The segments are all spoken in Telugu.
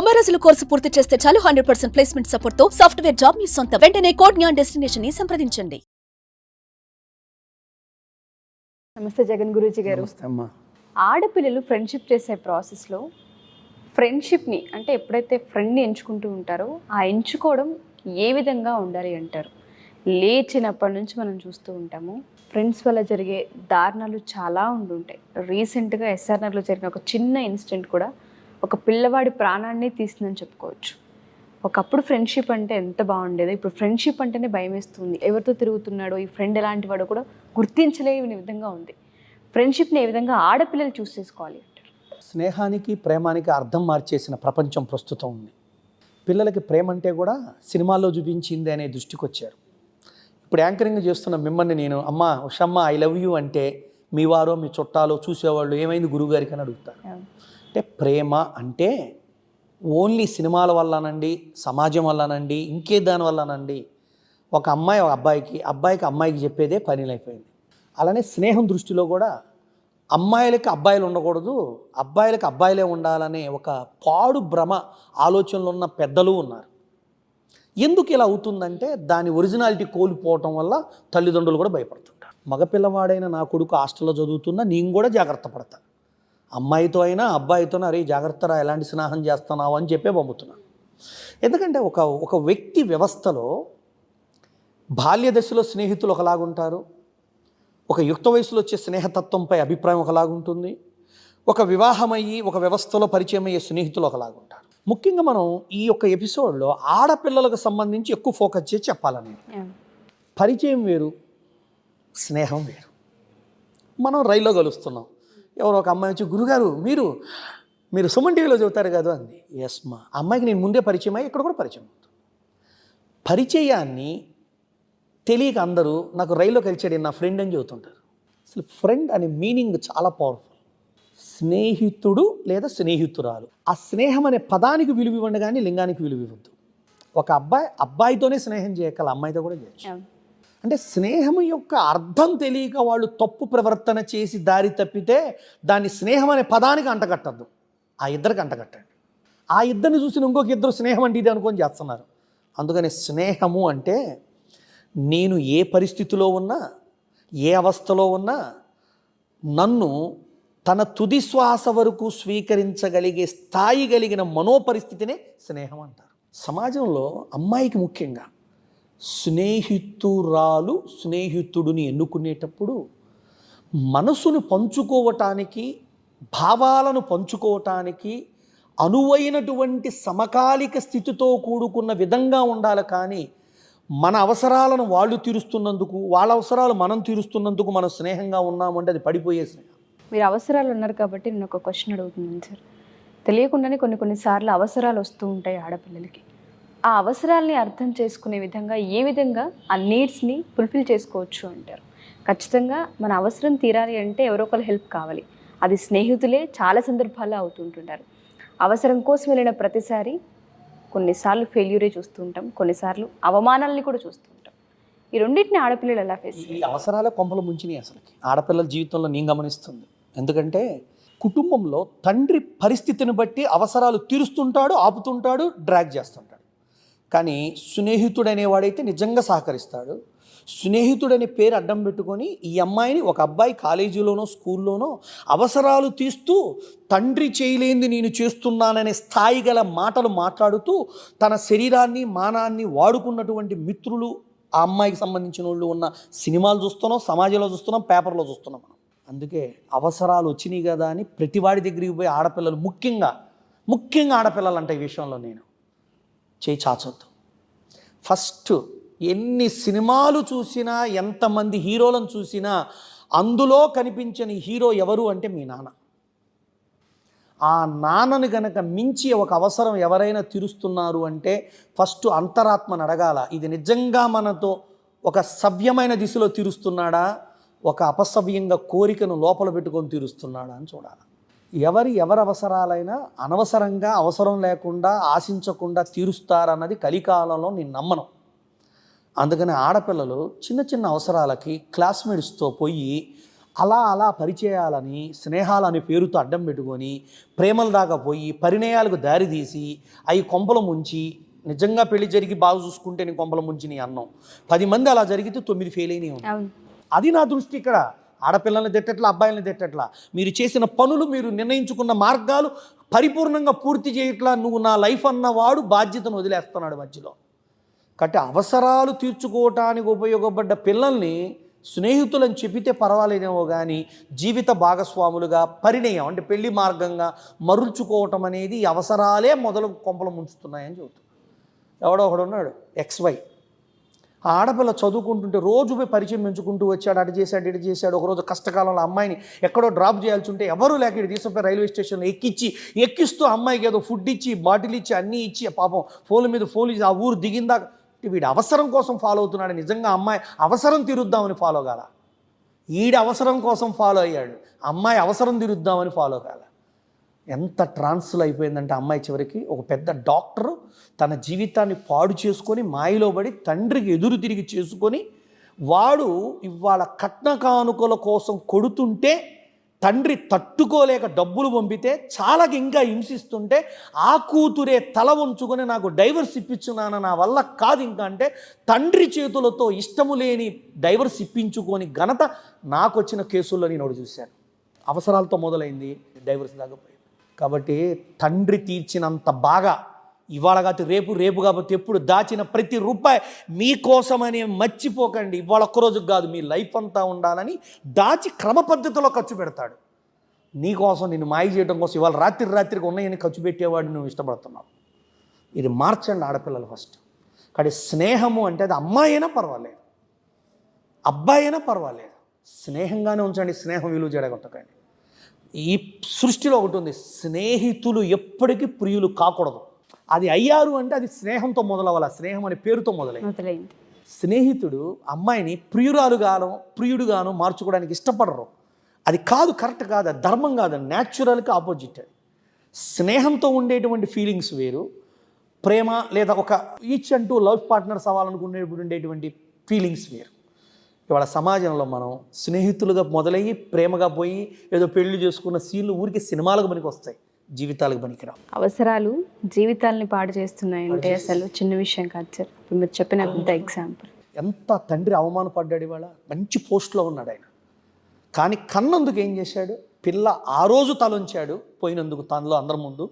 90 రోజుల కోర్సు పూర్తి చేస్తే చాలు 100% ప్లేస్మెంట్ సపోర్ట్ తో సాఫ్ట్వేర్ జాబ్ మీ సొంతం. వెంటనే కోడ్ జ్ఞాన్ డెస్టినేషన్ ని సంప్రదించండి. నమస్తే జగన్ గురూజీ గారు. ఆడపిల్లలు ఫ్రెండ్షిప్ చేసే ప్రాసెస్లో ఫ్రెండ్షిప్ని అంటే ఎప్పుడైతే ఫ్రెండ్ని ఎంచుకుంటూ ఉంటారో ఆ ఎంచుకోవడం ఏ విధంగా ఉండాలి అంటారు? లేచినప్పటి నుంచి మనం చూస్తూ ఉంటాము ఫ్రెండ్స్ వల్ల జరిగే దారుణాలు చాలా ఉండుంటాయి. రీసెంట్గా ఎస్ఆర్నగర్లో జరిగిన ఒక చిన్న ఇన్సిడెంట్ కూడా ఒక పిల్లవాడి ప్రాణాన్ని తీసిందని చెప్పుకోవచ్చు. ఒకప్పుడు ఫ్రెండ్షిప్ అంటే ఎంత బాగుండేదో, ఇప్పుడు ఫ్రెండ్షిప్ అంటేనే భయం వేస్తుంది. ఎవరితో తిరుగుతున్నాడో, ఈ ఫ్రెండ్ ఎలాంటి వాడో కూడా గుర్తించలేని విధంగా ఉంది. ఫ్రెండ్షిప్ని ఏ విధంగా ఆడపిల్లలు చూస్ చేసుకోవాలి అంటారు? స్నేహానికి ప్రేమానికి అర్థం మార్చేసిన ప్రపంచం ప్రస్తుతం ఉంది. పిల్లలకి ప్రేమ అంటే కూడా సినిమాల్లో చూపించింది అనే దృష్టికి వచ్చారు. ఇప్పుడు యాంకరింగ్ చేస్తున్న మిమ్మల్ని నేను అమ్మ ఉషమ్మ ఐ లవ్ యూ అంటే మీ వారో మీ చుట్టాలో చూసేవాళ్ళు ఏమైంది గురువుగారికి అని అడుగుతారు. అంటే ప్రేమ అంటే ఓన్లీ సినిమాల వల్లనండి, సమాజం వల్లనండి, ఇంకే దాని వల్లనండి ఒక అమ్మాయి ఒక అబ్బాయికి అమ్మాయికి చెప్పేదే పనిలైపోయింది. అలానే స్నేహం దృష్టిలో కూడా అమ్మాయిలకి అబ్బాయిలు ఉండకూడదు, అబ్బాయిలకి అబ్బాయిలే ఉండాలనే ఒక పాడు భ్రమ ఆలోచనలు ఉన్న పెద్దలు ఉన్నారు. ఎందుకు ఇలా అవుతుందంటే దాని ఒరిజినాలిటీ కోల్పోవటం వల్ల తల్లిదండ్రులు కూడా భయపడుతుంటారు. మగపిల్లవాడైన నా కొడుకు హాస్టల్లో చదువుతున్నా నేను కూడా జాగ్రత్త పడతా. అమ్మాయితో అయినా అబ్బాయితోనే అరే జాగ్రత్తరా ఎలాంటి స్నేహం చేస్తున్నావు అని చెప్పే పంపుతున్నాను. ఎందుకంటే ఒక వ్యక్తి వ్యవస్థలో బాల్య దశలో స్నేహితులు ఒకలాగుంటారు, ఒక యుక్త వయసులో వచ్చే స్నేహతత్వంపై అభిప్రాయం ఒకలాగుంటుంది, ఒక వివాహమయ్యి ఒక వ్యవస్థలో పరిచయం అయ్యే స్నేహితులు ఒకలాగుంటారు. ముఖ్యంగా మనం ఈ యొక్క ఎపిసోడ్లో ఆడపిల్లలకు సంబంధించి ఎక్కువ ఫోకస్ చేసి చెప్పాలని. పరిచయం వేరు, స్నేహం వేరు. మనం రైల్లో కలుస్తున్నాం, ఎవరో ఒక అమ్మాయి వచ్చి గురుగారు మీరు సుమన్ టీవీలో చదువుతారు కదా అంది. ఎస్ మా అమ్మాయికి నేను ముందే పరిచయం అయ్యి ఇక్కడ కూడా పరిచయం అవుతుంది. పరిచయాన్ని తెలియక అందరూ నాకు రైల్లో కలిసాడు నా ఫ్రెండ్ అని చెబుతుంటారు. అసలు ఫ్రెండ్ అనే మీనింగ్ చాలా పవర్ఫుల్. స్నేహితుడు లేదా స్నేహితురాలు, ఆ స్నేహం అనే పదానికి విలువ ఇవ్వండి కానీ లింగానికి విలువ ఇవ్వద్దు. ఒక అబ్బాయితోనే స్నేహం చేయగల అమ్మాయితో కూడా చేయొచ్చు. అంటే స్నేహం యొక్క అర్థం తెలియక వాళ్ళు తప్పు ప్రవర్తన చేసి దారి తప్పితే దాన్ని స్నేహం అనే పదానికి అంటగట్టద్దు, ఆ ఇద్దరికి అంటగట్టండి. ఆ ఇద్దరిని చూసిన ఇంకొక ఇద్దరు స్నేహం అంటే ఇది అనుకొని చేస్తున్నారు. అందుకని స్నేహము అంటే నేను ఏ పరిస్థితిలో ఉన్నా, ఏ అవస్థలో ఉన్నా నన్ను తన తుది శ్వాస వరకు స్వీకరించగలిగే స్థాయి కలిగిన మనోపరిస్థితినే స్నేహం అంటారు. సమాజంలో అమ్మాయికి ముఖ్యంగా స్నేహితురాలు స్నేహితుడిని ఎన్నుకునేటప్పుడు మనసును పంచుకోవటానికి, భావాలను పంచుకోవటానికి అనువైనటువంటి సమకాలిక స్థితితో కూడుకున్న విధంగా ఉండాలి. కానీ మన అవసరాలను వాళ్ళు తీరుస్తున్నందుకు, వాళ్ళ అవసరాలు మనం తీరుస్తున్నందుకు మనం స్నేహంగా ఉన్నామంటే అది పడిపోయే స్నేహం. మీరు అవసరాలు ఉన్నారు కాబట్టి నేను ఒక క్వశ్చన్ అడుగుతున్నాను సార్. తెలియకుండానే కొన్నిసార్లు అవసరాలు వస్తూ ఉంటాయి ఆడపిల్లలకి. ఆ అవసరాలని అర్థం చేసుకునే విధంగా ఏ విధంగా ఆ నీడ్స్ని ఫుల్ఫిల్ చేసుకోవచ్చు అంటారు? ఖచ్చితంగా మన అవసరం తీరాలి అంటే ఎవరో ఒకరు హెల్ప్ కావాలి. అది స్నేహితులే చాలా సందర్భాల్లో అవుతుంటుంటారు. అవసరం కోసం వెళ్ళిన ప్రతిసారి కొన్నిసార్లు ఫెయిల్యూరే చూస్తూ ఉంటాం, కొన్నిసార్లు అవమానాలని కూడా చూస్తూ ఉంటాం. ఈ రెండింటిని ఆడపిల్లలు ఎలా ఫేస్ చేయాలి? ఈ అవసరాలే కొంపలు ముంచినాయి అసలుకి ఆడపిల్లల జీవితంలో నేను గమనిస్తుంది. ఎందుకంటే కుటుంబంలో తండ్రి పరిస్థితిని బట్టి అవసరాలు తీరుస్తుంటాడు, ఆపుతుంటాడు, డ్రాగ్ చేస్తుంటాడు. కానీ స్నేహితుడు అనేవాడైతే నిజంగా సహకరిస్తాడు. స్నేహితుడనే పేరు అడ్డం పెట్టుకొని ఈ అమ్మాయిని ఒక అబ్బాయి కాలేజీలోనో స్కూల్లోనో అవసరాలు తీస్తూ తండ్రి చేయలేంది నేను చేస్తున్నాననే స్థాయి గల మాటలు మాట్లాడుతూ తన శరీరాన్ని మానాన్ని వాడుకున్నటువంటి మిత్రులు ఆ అమ్మాయికి సంబంధించిన వాళ్ళు ఉన్న సినిమాలు చూస్తున్నాం, సమాజంలో చూస్తున్నాం, పేపర్లో చూస్తున్నాం మనం. అందుకే అవసరాలు వచ్చినాయి కదా అని ప్రతివాడి దగ్గరికి పోయి ఆడపిల్లలు ముఖ్యంగా ఆడపిల్లలు అంటే ఈ విషయంలో నేను చేయి చాచొద్దు. ఫస్ట్ ఎన్ని సినిమాలు చూసినా, ఎంతమంది హీరోలను చూసినా అందులో కనిపించని హీరో ఎవరు అంటే మీ నాన్న. ఆ నాన్నని గనక మించి ఒక అవసరం ఎవరైనా తీరుస్తున్నారు అంటే ఫస్ట్ అంతరాత్మను అడగాల, ఇది నిజంగా మనతో ఒక సవ్యమైన దిశలో తీరుస్తున్నాడా, ఒక అపసవ్యంగా కోరికను లోపల పెట్టుకొని తీరుస్తున్నాడా అని చూడాలి. ఎవరి అవసరాలైనా అనవసరంగా అవసరం లేకుండా ఆశించకుండా తీరుస్తారన్నది కలికాలంలో నేను నమ్మను. అందుకని ఆడపిల్లలు చిన్న అవసరాలకి క్లాస్మేట్స్తో పోయి అలా అలా పరిచయాలని స్నేహాలని పేరుతో అడ్డం పెట్టుకొని ప్రేమల దాకా పోయి పరిణయాలకు దారి తీసి అవి కొంపల ముంచి నిజంగా పెళ్లి జరిగి బాగా చూసుకుంటే నీ కొంపల ముంచి నీ అన్నం 10 మంది అలా జరిగితే 9 ఫెయిల్ అయినాయి ఉన్నాయి. అది నా దృష్టి. ఇక్కడ ఆడపిల్లల్ని తిట్టట్లా, అబ్బాయిల్ని తిట్టట్లా. మీరు చేసిన పనులు, మీరు నిర్ణయించుకున్న మార్గాలు పరిపూర్ణంగా పూర్తి చేయట్లా. నువ్వు నా లైఫ్ అన్నవాడు బాధ్యతను వదిలేస్తున్నాడు మధ్యలో. కాబట్టి అవసరాలు తీర్చుకోవటానికి ఉపయోగపడ్డ పిల్లల్ని స్నేహితులని చెప్పితే పర్వాలేదేమో కానీ జీవిత భాగస్వాములుగా పరిణయం అంటే పెళ్లి మార్గంగా మరుల్చుకోవటం అనేది అవసరాలే మొదలు కొంపలు ముంచుతున్నాయని చెబుతుంది. ఎవడో ఒకడు ఉన్నాడు XY, ఆ ఆడపిల్ల చదువుకుంటుంటే రోజు పోయి పరిచయం పెంచుకుంటూ వచ్చాడు, అటు చేశాడు ఇటు చేశాడు. ఒకరోజు కష్టకాలంలో అమ్మాయిని ఎక్కడో డ్రాప్ చేయాల్సి ఉంటే ఎవరూ లేక ఇటు తీసుకుపోయి రైల్వే స్టేషన్లో ఎక్కిస్తూ అమ్మాయికి ఏదో ఫుడ్ ఇచ్చి బాటిల్ ఇచ్చి అన్నీ ఇచ్చి పాపం ఫోన్ల మీద ఫోన్లు ఇచ్చి ఆ ఊరు దిగిందాక వీడి అవసరం కోసం ఫాలో అవుతున్నాడు. నిజంగా అమ్మాయి అవసరం తీరుద్దామని ఫాలో కాల, ఈడి అవసరం కోసం ఫాలో అయ్యాడు. అమ్మాయి అవసరం తీరుద్దామని ఫాలో కాల. ఎంత ట్రాన్స్ఫర్ అయిపోయిందంటే అమ్మాయి చివరికి ఒక పెద్ద డాక్టరు తన జీవితాన్ని పాడు చేసుకొని మాయలో పడి తండ్రికి ఎదురు తిరిగి చేసుకొని వాడు ఇవాళ కట్న కానుకల కోసం కొడుతుంటే తండ్రి తట్టుకోలేక డబ్బులు పంపితే చాలా ఇంకా హింసిస్తుంటే ఆ కూతురే తల ఉంచుకొని నాకు డైవర్స్ ఇప్పించున్నాను, నా వల్ల కాదు ఇంకా అంటే తండ్రి చేతులతో ఇష్టము లేని డైవర్స్ ఇప్పించుకొని ఘనత నాకు వచ్చిన కేసుల్లో నేను ఒకటి చూశాను. అవసరాలతో మొదలైంది, డైవర్స్ దాకా పోయింది. కాబట్టి తండ్రి తీర్చినంత బాగా ఇవాళ కాదు రేపు కాబట్టి ఎప్పుడు దాచిన ప్రతి రూపాయి మీకోసమని మర్చిపోకండి. ఇవాళ ఒక్కరోజుకి కాదు, మీ లైఫ్ అంతా ఉండాలని దాచి క్రమ పద్ధతిలో ఖర్చు పెడతాడు. నీకోసం నిన్ను మాయ చేయడం కోసం ఇవాళ రాత్రికి ఉన్నాయని ఖర్చు పెట్టేవాడు నువ్వు ఇష్టపడుతున్నావు. ఇది మార్చండి ఆడపిల్లలు ఫస్ట్. కానీ స్నేహము అంటే అది అమ్మాయి అయినా పర్వాలేదు, అబ్బాయి అయినా పర్వాలేదు, స్నేహంగానే ఉంచండి. స్నేహం విలువ జడగొట్టకండి. ఈ సృష్టిలో ఒకటి ఉంది, స్నేహితులు ఎప్పటికీ ప్రియులు కాకూడదు. అది అయ్యారు అంటే అది స్నేహంతో మొదలవ్వాలి. స్నేహం అనే పేరుతో మొదలైంది. స్నేహితుడు అమ్మాయిని ప్రియుడుగాను మార్చుకోవడానికి ఇష్టపడరు. అది కాదు, కరెక్ట్ కాదు, అది ధర్మం కాదు, న్యాచురల్కి ఆపోజిట్. అది స్నేహంతో ఉండేటువంటి ఫీలింగ్స్ వేరు, ప్రేమ లేదా ఒక ఈచ్ అంటూ లవ్ పార్ట్నర్స్ అవ్వాలనుకునేప్పుడు ఉండేటువంటి ఫీలింగ్స్ వేరు. ఇవాళ సమాజంలో మనం స్నేహితులుగా మొదలయ్యి ప్రేమగా పోయి ఏదో పెళ్లి చేసుకున్న సీన్లు ఊరికి సినిమాలకు పనికి వస్తాయి, జీవితాలకు పనికిరావు. అవసరాలు జీవితాలని పాడు చేస్తున్నాయంటే అసలు చిన్న విషయం కాదు సార్. ఇప్పుడు మీరు చెప్పిన పెద్ద ఎగ్జాంపుల్. ఎంత తండ్రి అవమానపడ్డాడు. ఇవాళ మంచి పోస్ట్లో ఉన్నాడు ఆయన, కానీ కన్నందుకు ఏం చేశాడు? పిల్ల ఆ రోజు తలొంచాడు పోయినందుకు తనలో అందరి ముందు.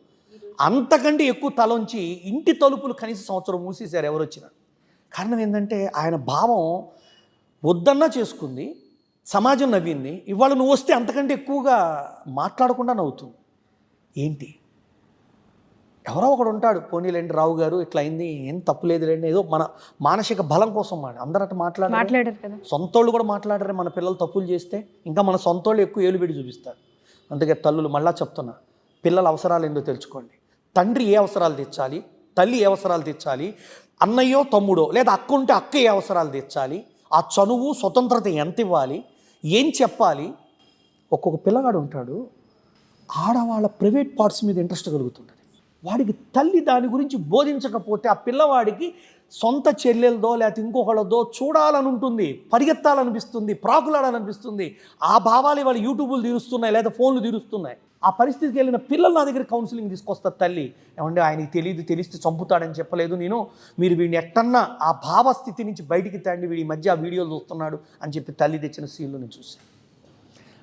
అంతకంటే ఎక్కువ తలొంచి ఇంటి తలుపులు కనీసం సంవత్సరం మూసేశారు ఎవరు వచ్చినా. కారణం ఏంటంటే ఆయన భావం వద్దన్నా చేసుకుంది, సమాజం నవ్వింది. ఇవాళ నువ్వు వస్తే అంతకంటే ఎక్కువగా మాట్లాడకుండా నవ్వుతుంది. ఏంటి? ఎవరో ఒకడు ఉంటాడు, పోనీలేండి రావు గారు ఇట్లా అయింది, ఏం తప్పులేదులేండి, ఏదో మన మానసిక బలం కోసం అందరూ అట్లా మాట్లాడారు కదా. సొంతోళ్ళు కూడా మాట్లాడరే మన పిల్లలు తప్పులు చేస్తే. ఇంకా మన సొంతోళ్ళు ఎక్కువ ఏలుబెడి చూపిస్తారు. అందుకే తల్లులు మళ్ళా చెప్తున్నా, పిల్లల అవసరాలు ఏందో తెలుసుకోండి. తండ్రి ఏ అవసరాలు తీర్చాలి, తల్లి ఏ అవసరాలు తీర్చాలి, అన్నయ్యో తమ్ముడో లేదా అక్క ఉంటే అక్క ఏ అవసరాలు తీర్చాలి, ఆ చనువు స్వతంత్రత ఎంత ఇవ్వాలి, ఏం చెప్పాలి. ఒక్కొక్క పిల్లగాడు ఉంటాడు, ఆడవాళ్ళ ప్రైవేట్ పార్ట్స్ మీద ఇంట్రెస్ట్ కలుగుతుంటుంది. వాడికి తల్లి దాని గురించి బోధించకపోతే ఆ పిల్లవాడికి సొంత చెల్లెలదో లేకపోతే ఇంకొకళ్ళదో చూడాలని ఉంటుంది, పరిగెత్తాలనిపిస్తుంది, ప్రాకులాడాలనిపిస్తుంది. ఆ భావాలు వాళ్ళు యూట్యూబ్లు తీరుస్తున్నాయి లేదా ఫోన్లు తీరుస్తున్నాయి. ఆ పరిస్థితికి వెళ్ళిన పిల్లలు నా దగ్గర కౌన్సిలింగ్ తీసుకొస్తారు. తల్లి ఏమంటే ఆయనకి తెలిస్తే చంపుతాడని చెప్పలేదు నేను, మీరు వీడిని ఎట్టన్నా ఆ భావస్థితి నుంచి బయటికి తండి, వీడి మధ్య ఆ వీడియోలు చూస్తున్నాడు అని చెప్పి తల్లి తెచ్చిన సీన్లు నేను చూశాను.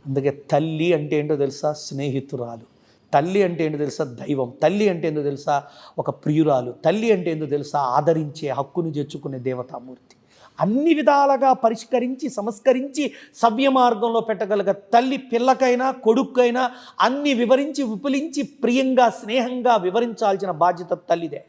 అందుకే తల్లి అంటే ఏంటో తెలుసా? స్నేహితురాలు. తల్లి అంటే ఏంటో తెలుసా? దైవం. తల్లి అంటే ఏంటో తెలుసా? ఒక ప్రియురాలు. తల్లి అంటే ఏంటో తెలుసా? ఆదరించే హక్కును చేర్చుకునే దేవతామూర్తి. అన్ని విధాలుగా పరిష్కరించి సంస్కరించి సవ్య మార్గంలో పెట్టగలిగే తల్లి పిల్లకైనా కొడుకైనా అన్ని వివరించి విపులించి ప్రియంగా స్నేహంగా వివరించాల్సిన బాధ్యత తల్లిదే.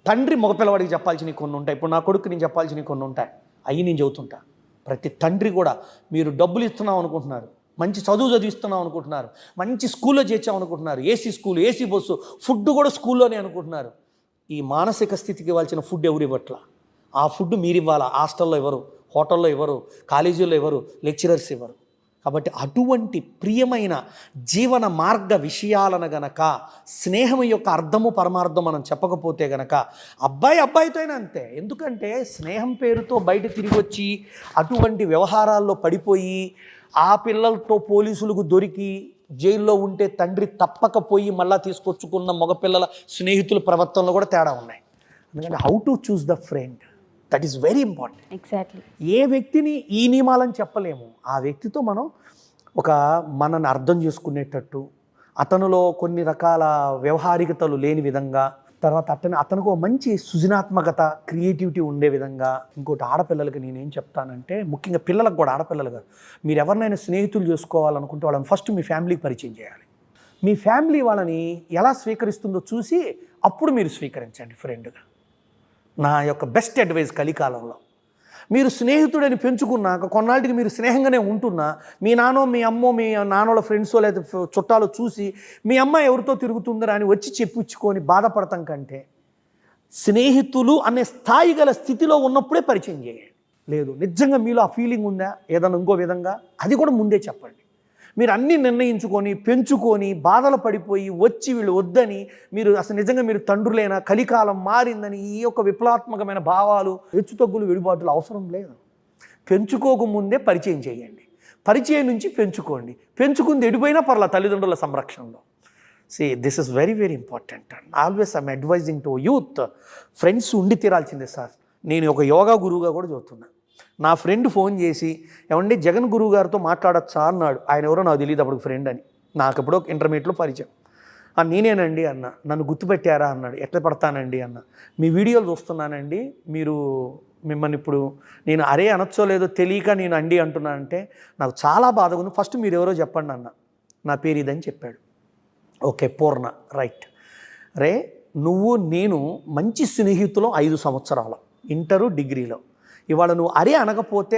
తండ్రి మగపిల్లవాడికి చెప్పాల్సినవి కొన్ని ఉంటాయి. ఇప్పుడు నా కొడుకు నేను చెప్పాల్సినవి కొన్ని ఉంటాయి, అవి నేను చెబుతుంటా. ప్రతి తండ్రి కూడా మీరు డబ్బులు ఇస్తున్నాం అనుకుంటున్నారు, మంచి చదువు చదివిస్తున్నాం అనుకుంటున్నారు, మంచి స్కూల్లో చేర్చాం అనుకుంటున్నారు, AC school, AC bus, food కూడా స్కూల్లోనే అనుకుంటున్నారు. ఈ మానసిక స్థితికి ఇవ్వాల్సిన ఫుడ్ ఎవరు ఇవ్వట్లా? ఆ ఫుడ్ మీరు ఇవ్వాలా? హాస్టల్లో ఇవ్వరు, హోటల్లో ఇవ్వరు, కాలేజీల్లో ఇవ్వరు, లెక్చరర్స్ ఇవ్వరు. కాబట్టి అటువంటి ప్రియమైన జీవన మార్గ విషయాలను గనక స్నేహం యొక్క అర్థము పరమార్థం మనం చెప్పకపోతే గనక అబ్బాయితో అయినా అంతే. ఎందుకంటే స్నేహం పేరుతో బయట తిరిగి వచ్చి అటువంటి వ్యవహారాల్లో పడిపోయి ఆ పిల్లలతో పోలీసులకు దొరికి జైల్లో ఉంటే తండ్రి తప్పకపోయి మళ్ళా తీసుకొచ్చుకున్న మగపిల్లల స్నేహితుల ప్రవర్తనలో కూడా తేడా ఉన్నాయి. ఎందుకంటే how to choose the friend, that is very important. Exactly. ఏ వ్యక్తిని ఈ నియమాలని చెప్పలేము, ఆ వ్యక్తితో మనం మనని అర్థం చేసుకునేటట్టు, అతనిలో కొన్ని రకాల వ్యవహారికతలు లేని విధంగా, తర్వాత అతనికి ఒక మంచి సృజనాత్మకత, క్రియేటివిటీ ఉండే విధంగా. ఇంకోటి ఆడపిల్లలకి నేనేం చెప్తానంటే, ముఖ్యంగా పిల్లలకు కూడా, ఆడపిల్లలు కాదు, మీరు ఎవరినైనా స్నేహితులు చేసుకోవాలనుకుంటే వాళ్ళని ఫస్ట్ మీ ఫ్యామిలీకి పరిచయం చేయాలి. మీ ఫ్యామిలీ వాళ్ళని ఎలా స్వీకరిస్తుందో చూసి అప్పుడు మీరు స్వీకరించండి ఫ్రెండ్గా. నా యొక్క బెస్ట్ అడ్వైస్ కలికాలంలో. మీరు స్నేహితుడని పెంచుకున్నాక కొన్నాళ్ళకి మీరు స్నేహంగానే ఉంటున్నా, మీ నాన్నో మీ అమ్మో మీ నాన్నోళ్ళ ఫ్రెండ్సో లేదా చుట్టాలో చూసి మీ అమ్మ ఎవరితో తిరుగుతుందని అని వచ్చి చెప్పుచ్చుకొని బాధపడతాం కంటే, స్నేహితులు అనే స్థాయి గల స్థితిలో ఉన్నప్పుడే పరిచయం చేయండి. లేదు నిజంగా మీలో ఆ ఫీలింగ్ ఉందా ఏదన్నా ఇంకో విధంగా, అది కూడా ముందే చెప్పండి. మీరు అన్నీ నిర్ణయించుకొని పెంచుకొని బాధలు పడిపోయి వచ్చి వీళ్ళు వద్దని, మీరు అసలు నిజంగా మీరు తండ్రులైనా కలికాలం మారిందని ఈ యొక్క విప్లవాత్మకమైన భావాలు, హెచ్చుతగ్గులు, విడిబాటులు అవసరం లేదు. పెంచుకోకముందే పరిచయం చేయండి, పరిచయం నుంచి పెంచుకోండి, పెంచుకుంది ఎడిపోయినా పర్లా తల్లిదండ్రుల సంరక్షణలో. This is very very important. And always I'm advising to youth, friends ఉండి తీరాల్సిందే సార్. నేను ఒక యోగా గురువుగా కూడా చెబుతున్నా. నా ఫ్రెండ్ ఫోన్ చేసి, ఏమండి జగన్ గురువు గారితో మాట్లాడచ్చా అన్నాడు. ఆయన ఎవరో నాకు తెలియదు అప్పుడు ఫ్రెండ్ అని, నాకు ఎప్పుడో ఇంటర్మీడియట్లో పరిచయం. నేనేనండి అన్న. నన్ను గుర్తుపెట్టారా అన్నాడు. ఎట్లా పడతానండి అన్న. మీ వీడియోలు చూస్తున్నానండి, మిమ్మల్ని ఇప్పుడు నేను అరే అనొచ్చో లేదో తెలియక నేను అండి అంటున్నానంటే నాకు చాలా బాధగా ఉంది, ఫస్ట్ మీరు ఎవరో చెప్పండి అన్న. నా పేరు ఇదని చెప్పాడు. ఓకే పూర్ణ, రైట్. రే నువ్వు నేను మంచి స్నేహితులం 5 సంవత్సరాలు, ఇంటరు డిగ్రీలో. ఇవాళ నువ్వు అరే అనకపోతే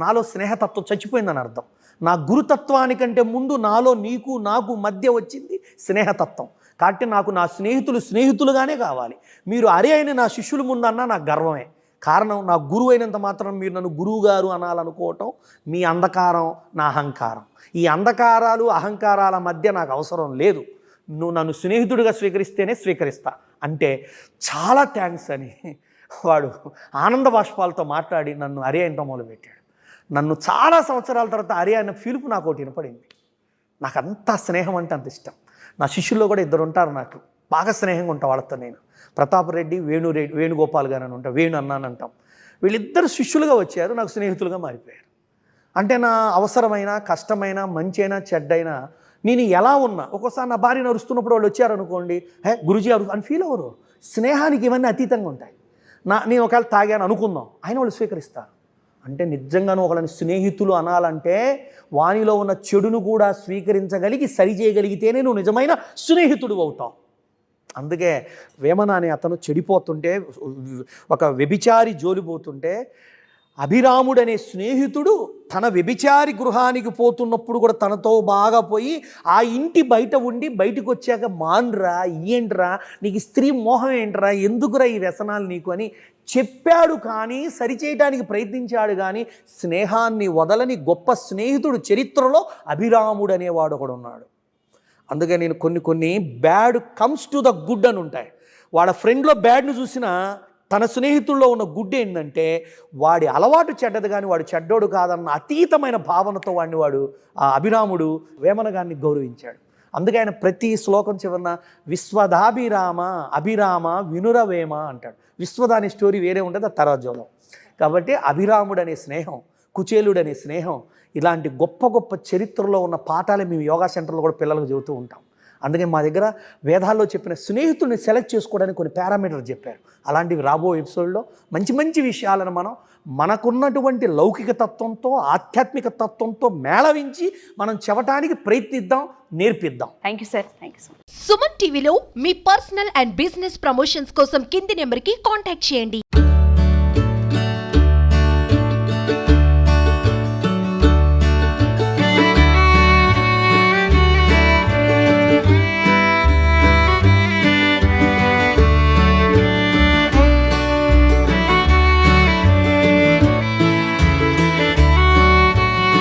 నాలో స్నేహతత్వం చచ్చిపోయిందని అర్థం. నా గురుతత్వానికంటే ముందు నాలో నాకు మధ్య వచ్చింది స్నేహతత్వం. కాబట్టి నాకు నా స్నేహితులుగానే కావాలి. మీరు అరే అయిన నా శిష్యుల ముందన్నా నాకు గర్వమే. కారణం, నా గురువు అయినంత మాత్రం మీరు నన్ను గురువు గారు అనాలనుకోవటం మీ అంధకారం, నా అహంకారం. ఈ అంధకారాలు అహంకారాల మధ్య నాకు అవసరం లేదు. నువ్వు నన్ను స్నేహితుడిగా స్వీకరిస్తేనే స్వీకరిస్తా అంటే చాలా థ్యాంక్స్ అని వాడు ఆనంద బాష్పాలతో మాట్లాడి నన్ను అరే అంట మొదలుపెట్టాడు. నన్ను చాలా సంవత్సరాల తర్వాత అరే అన్న పిలుపు నాకు ఒకటి వినపడింది. నాకు అంత స్నేహం అంటే అంత ఇష్టం. నా శిష్యుల్లో కూడా 2 ఉంటారు, నాకు బాగా స్నేహంగా ఉంటాం వాళ్ళతో. నేను ప్రతాప్ రెడ్డి, వేణుగోపాల్ గారు అని ఉంటాం, వేణు అన్నాను అంటాం. వీళ్ళిద్దరు శిష్యులుగా వచ్చారు, నాకు స్నేహితులుగా మారిపోయారు. అంటే నా అవసరమైన, కష్టమైన, మంచైనా చెడ్డైనా నేను ఎలా ఉన్నా, ఒక్కోసారి నా భార్య నడుస్తున్నప్పుడు వాళ్ళు వచ్చారనుకోండి, గురుజీ అని ఫీల్ అవ్వరు. స్నేహానికి ఇవన్నీ అతీతంగా ఉంటాయి. నేను ఒకవేళ తాగాను అనుకుందాం, ఆయన వాళ్ళు స్వీకరిస్తారు. అంటే నిజంగానూ ఒకళ్ళని స్నేహితులు అనాలంటే వానిలో ఉన్న చెడును కూడా స్వీకరించగలిగి సరిచేయగలిగితేనే నువ్వు నిజమైన స్నేహితుడు అవుతావు. అందుకే వేమన అనే అతను చెడిపోతుంటే, ఒక వ్యభిచారి జోలిపోతుంటే, అభిరాముడు అనే స్నేహితుడు తన వ్యభిచారి గృహానికి పోతున్నప్పుడు కూడా తనతో బాగా పోయి ఆ ఇంటి బయట ఉండి బయటకు వచ్చాక, మాన్రా ఏంట్రా నీకు స్త్రీ మోహం ఏంట్రా, ఎందుకురా ఈ వ్యసనాలు నీకు అని చెప్పాడు. కానీ సరిచేయడానికి ప్రయత్నించాడు. కానీ స్నేహాన్ని వదలని గొప్ప స్నేహితుడు చరిత్రలో అభిరాముడు అనేవాడు ఒకడు ఉన్నాడు. అందుకే నేను కొన్ని bad comes to the good అని ఉంటాయి. వాడ ఫ్రెండ్లో బ్యాడ్ను చూసినా తన స్నేహితుల్లో ఉన్న గుడ్ ఏంటంటే వాడి అలవాటు చెడ్డది కానీ వాడు చెడ్డోడు కాదన్న అతీతమైన భావనతో వాడు ఆ అభిరాముడు వేమన గారిని గౌరవించాడు. అందుకే ఆయన ప్రతి శ్లోకం చివరన విశ్వదాభిరామ అభిరామ వినురవేమ అంటాడు. విశ్వద అనే స్టోరీ వేరే ఉంటుంది, అది తర్వాత చూద్దాం. కాబట్టి అభిరాముడు అనే స్నేహం, కుచేలుడు అనే స్నేహం, ఇలాంటి గొప్ప గొప్ప చరిత్రలో ఉన్న పాఠాలే మేము యోగా సెంటర్లో కూడా పిల్లలకు చెబుతూ ఉంటాం. అందుకే మా దగ్గర వేదాల్లో చెప్పిన స్నేహితుల్ని సెలెక్ట్ చేసుకోవడానికి కొన్ని పారామీటర్లు చెప్పారు. అలాంటివి రాబో ఎపిసోడ్లో మంచి మంచి విషయాలను మనకున్నటువంటి లౌకిక తత్వంతో, ఆధ్యాత్మిక తత్వంతో మేళవించి మనం చెప్పడానికి ప్రయత్నిద్దాం, నేర్పిద్దాం. Thank you sir. Thank you so much. Suman టీవీలో మీ పర్సనల్ అండ్ బిజినెస్ ప్రమోషన్స్ కోసం కింది నెంబర్కి కాంటాక్ట్ చేయండి.